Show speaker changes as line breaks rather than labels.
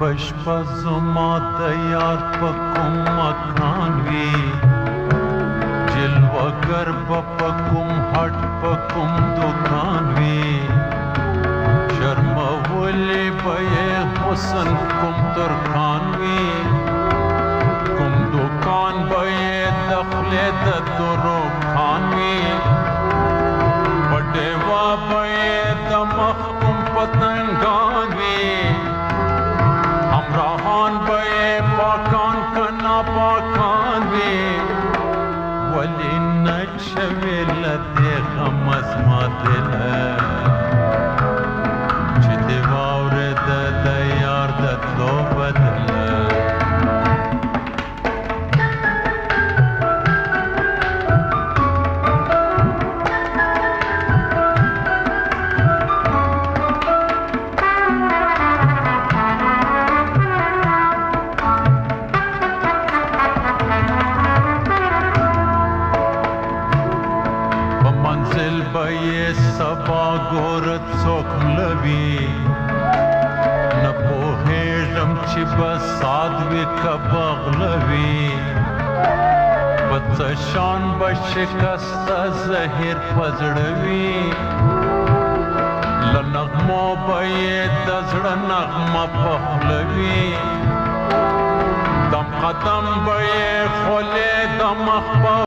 بشپه زما د یار په کوم مکان وي جلوهګر به په کوم هټ په کوم دوکان وي شرمولی به یې حسن کوم ترکان وي کوم دوکان به یې د خولې د درو خان وي په ډیوه به یې د مخ کوم پتنګان وي همراهان به یې پاکان که ناپاکان وي ولې نه شوې له دې غمه زما دله چې دې واورېده د یار د تلو بدله منزل به یې سبا ګورت څوک ملوي نه پوهېږم چې به ساد وي که بغلوي په څه شان به شکسته زهیر په زړه وي له نغمو به یې د زړه نغمه په خوله وي دم قدم به یې خولې د مخ په